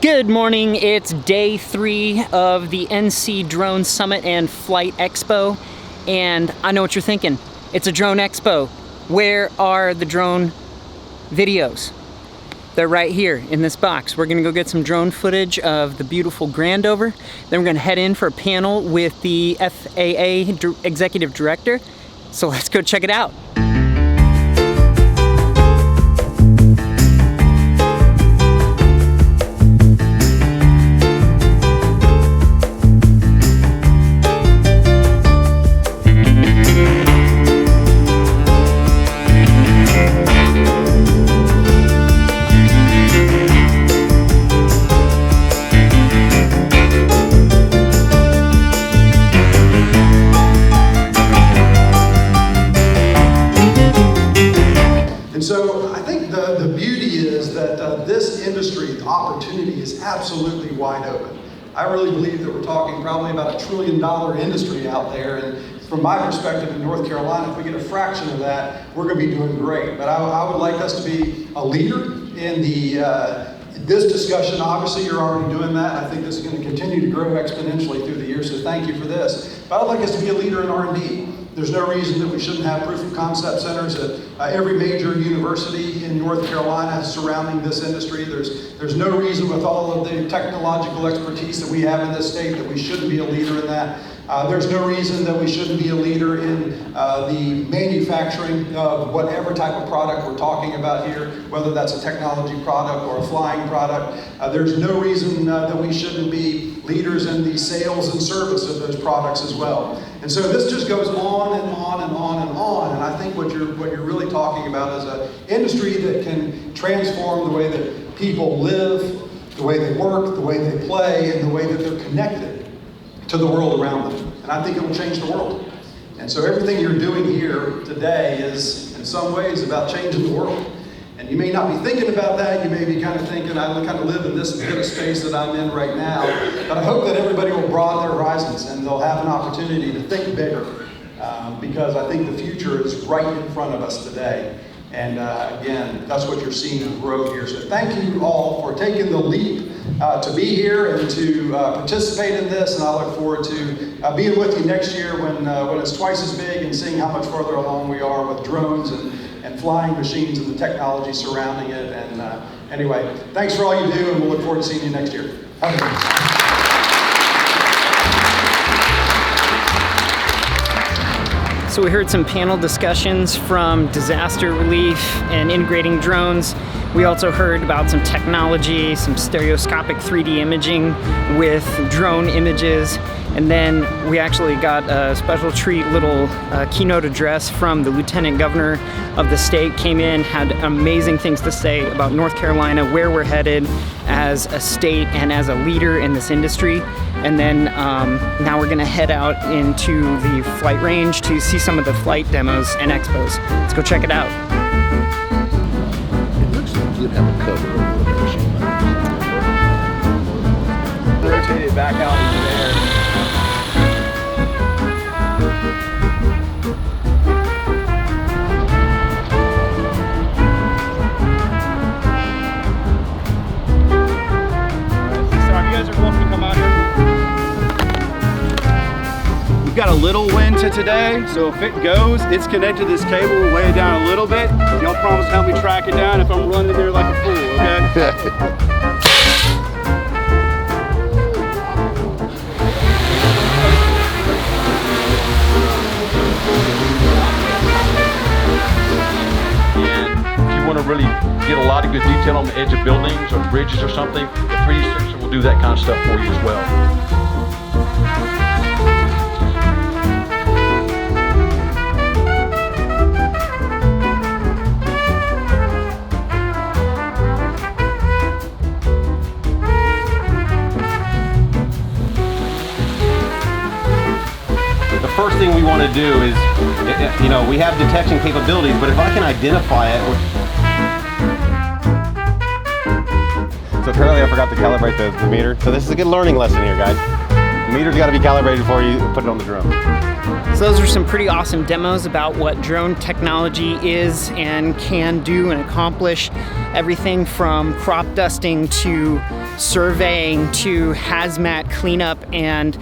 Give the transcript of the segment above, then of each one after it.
Good morning, it's day 3 of the NC Drone Summit and Flight Expo, and I know what you're thinking. It's a drone expo. Where are the drone videos? They're right here in this box. We're gonna go get some drone footage of the beautiful Grandover. Then we're gonna head in for a panel with the FAA Executive Director. So let's go check it out. So I think the beauty is that this industry, the opportunity is absolutely wide open. I really believe that we're talking probably about $1 trillion industry out there, and from my perspective in North Carolina, if we get a fraction of that, we're going to be doing great. But I would like us to be a leader in this discussion. Obviously, you're already doing that. I think this is going to continue to grow exponentially through the years, so thank you for this. But I'd like us to be a leader in R&D. There's no reason that we shouldn't have proof of concept centers at every major university in North Carolina surrounding this industry. There's no reason with all of the technological expertise that we have in this state that we shouldn't be a leader in that. There's no reason that we shouldn't be a leader in the manufacturing of whatever type of product we're talking about here, whether that's a technology product or a flying product. There's no reason that we shouldn't be leaders in the sales and service of those products as well. And so this just goes on and on and on and on. And I think what you're really talking about is an industry that can transform the way that people live, the way they work, the way they play, and the way that they're connected to the world around them. And I think it will change the world. And so everything you're doing here today is in some ways about changing the world. And you may not be thinking about that. You may be kind of thinking, I kind of live in this bit of space that I'm in right now. But I hope that everybody will broaden their horizons and they'll have an opportunity to think bigger. Because I think the future is right in front of us today. And again, that's what you're seeing grow here. So thank you all for taking the leap to be here and to participate in this. And I look forward to being with you next year when it's twice as big and seeing how much further along we are with drones and flying machines and the technology surrounding it. And anyway, thanks for all you do, and we'll look forward to seeing you next year. So we heard some panel discussions from disaster relief and integrating drones. We also heard about some technology, some stereoscopic 3D imaging with drone images. And then we actually got a special treat little keynote address from the Lieutenant Governor of the state. Came in, had amazing things to say about North Carolina, where we're headed as a state and as a leader in this industry. And then now we're gonna head out into the flight range to see some of the flight demos and expos. Let's go check it out. It looks like you'd have a cover over the machine. Rotate it back out into there. We've got a little wind to today, so if it goes, it's connected to this cable. We'll lay it down a little bit. Y'all promise to help me track it down if I'm running there like a fool, okay? Want to really get a lot of good detail on the edge of buildings or bridges or something, the 3D sensor will do that kind of stuff for you as well. The first thing we want to do is, you know, we have detection capabilities, but if I can identify it, so apparently I forgot to calibrate the meter. So this is a good learning lesson here, guys. The meter's got to be calibrated before you put it on the drone. So those are some pretty awesome demos about what drone technology is and can do and accomplish. Everything from crop dusting to surveying to hazmat cleanup and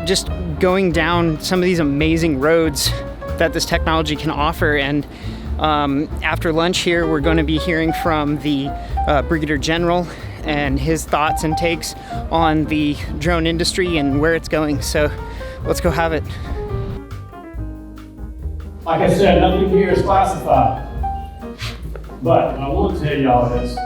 just going down some of these amazing roads that this technology can offer. And after lunch here, we're going to be hearing from the Brigadier General and his thoughts and takes on the drone industry and where it's going. So let's go have it. Like I said, nothing here is classified. But what I want to tell y'all is,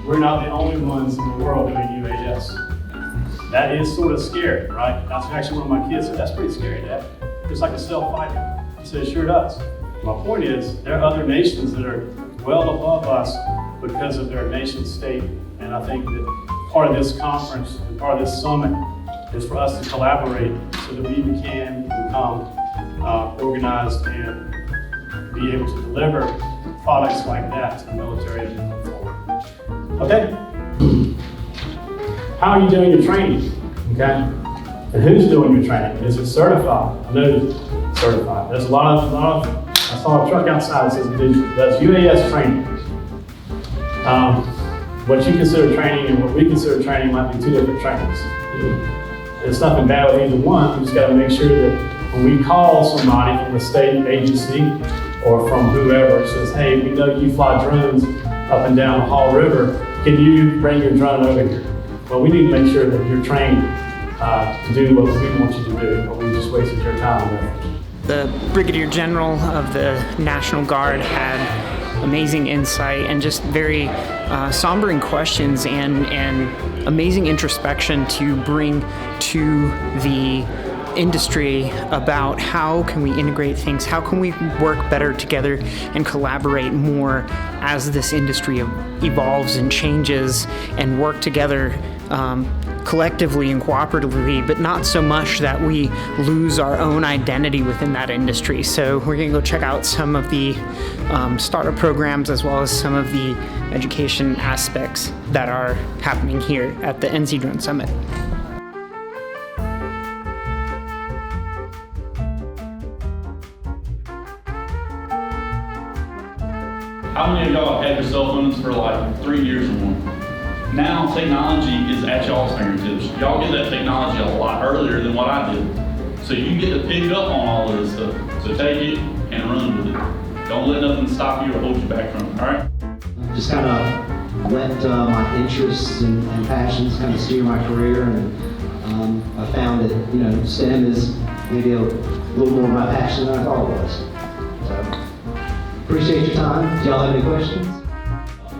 we're not the only ones in the world doing UAS. That is sort of scary, right? That's actually one of my kids said, that's pretty scary, Dad. It's like a stealth fighter. He said, it sure does. My point is, there are other nations that are well above us because of their nation state. And I think that part of this conference and part of this summit is for us to collaborate so that we can become organized and be able to deliver products like that to the military as we move forward. Okay? How are you doing your training? Okay? And who's doing your training? Is it certified? I know it's certified. There's a lot of I saw a truck outside that says that's UAS training. What you consider training and what we consider training might be two different trainings. There's nothing bad with either one. We just got to make sure that when we call somebody from a state agency or from whoever, it says, hey, we know you fly drones up and down the Hall River. Can you bring your drone over here? Well, we need to make sure that you're trained to do what we want you to do, or we just wasted your time and effort. The Brigadier General of the National Guard had amazing insight and just very sombering questions and amazing introspection to bring to the industry about how can we integrate things, how can we work better together and collaborate more as this industry evolves and changes, and work together collectively and cooperatively, but not so much that we lose our own identity within that industry. So we're gonna go check out some of the startup programs as well as some of the education aspects that are happening here at the NC Drone Summit. How many of y'all have had your cell phones for like 3 years or more? Now technology is at y'all's fingertips. Y'all get that technology a lot earlier than what I did. So you get to pick up on all of this stuff. So take it and run with it. Don't let nothing stop you or hold you back from it, all right? Just kind of let my interests and passions kind of steer my career, and I found that, you know, STEM is maybe a little more my passion than I thought it was. So, appreciate your time. Do y'all have any questions?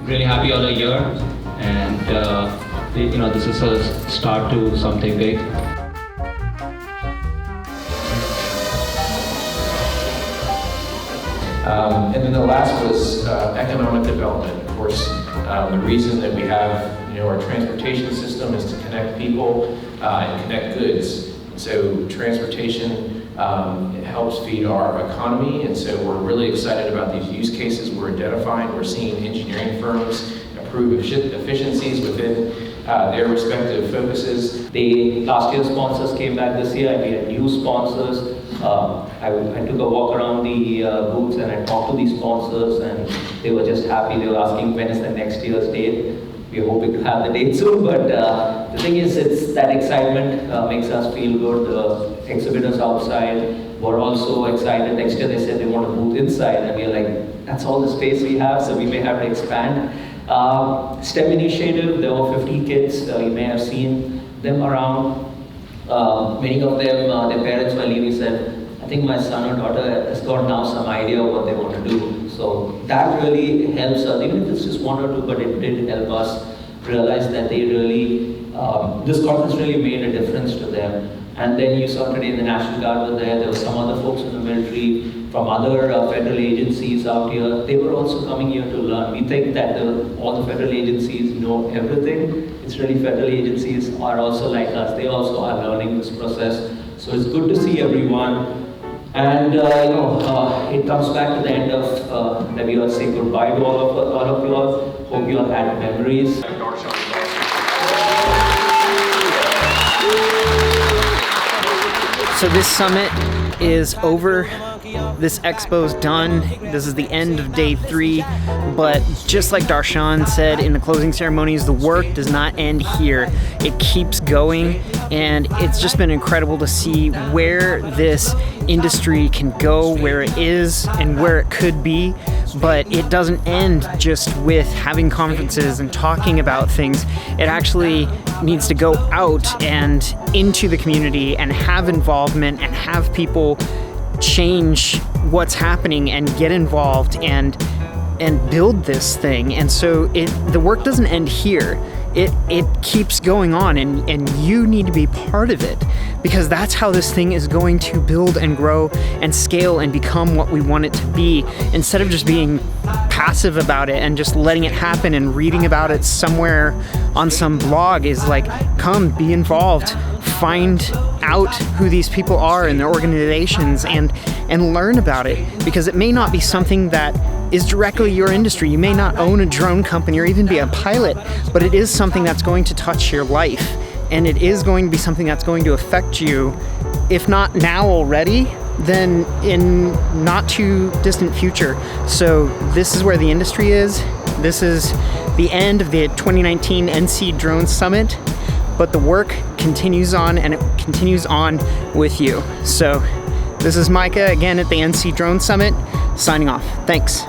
Really happy all year, and you know, this is a start to something big. And then the last was economic development. Of course, the reason that we have, you know, our transportation system is to connect people and connect goods. So transportation it helps feed our economy, and so we're really excited about these use cases we're identifying. We're seeing engineering firms improve efficiencies within their respective focuses. The last year sponsors came back this year, and we had new sponsors. I took a walk around the booths and I talked to these sponsors, and they were just happy. They were asking when is the next year's date. We're hoping to have the date soon, but the thing is, it's that excitement makes us feel good. The exhibitors outside were also excited. Next year they said they want a booth inside, and we're like, that's all the space we have, so we may have to expand. STEM initiative, there were 50 kids. You may have seen them around. Many of them, their parents were leaving, said, I think my son or daughter has got now some idea of what they want to do. So that really helps us, even if it's just one or two, but it did help us realize that they really, this conference really made a difference to them. And then you saw today the National Guard were there were some other folks in the military from other federal agencies out here. They were also coming here to learn. We think that all the federal agencies know everything. It's really federal agencies are also like us. They also are learning this process. So it's good to see everyone. And it comes back to the end of that we all say goodbye to all of you all. Hope you all had memories. So this summit is over. This expo's done. This is the end of day 3. But just like Darshan said in the closing ceremonies, the work does not end here. It keeps going, and it's just been incredible to see where this industry can go, where it is, and where it could be. But it doesn't end just with having conferences and talking about things. It actually needs to go out and into the community and have involvement and have people change what's happening and get involved and build this thing. And so the work doesn't end here. It keeps going on, and you need to be part of it, because that's how this thing is going to build and grow and scale and become what we want it to be, instead of just being passive about it and just letting it happen and reading about it somewhere on some blog. Is like, come be involved, find out who these people are and their organizations, and learn about it, because it may not be something that is directly your industry. You may not own a drone company or even be a pilot, but it is something that's going to touch your life, and it is going to be something that's going to affect you, if not now already, then in not too distant future. So this is where the industry is. This is the end of the 2019 NC Drone Summit, but the work continues on, and it continues on with you. So this is Micah again at the NC Drone Summit, signing off. Thanks.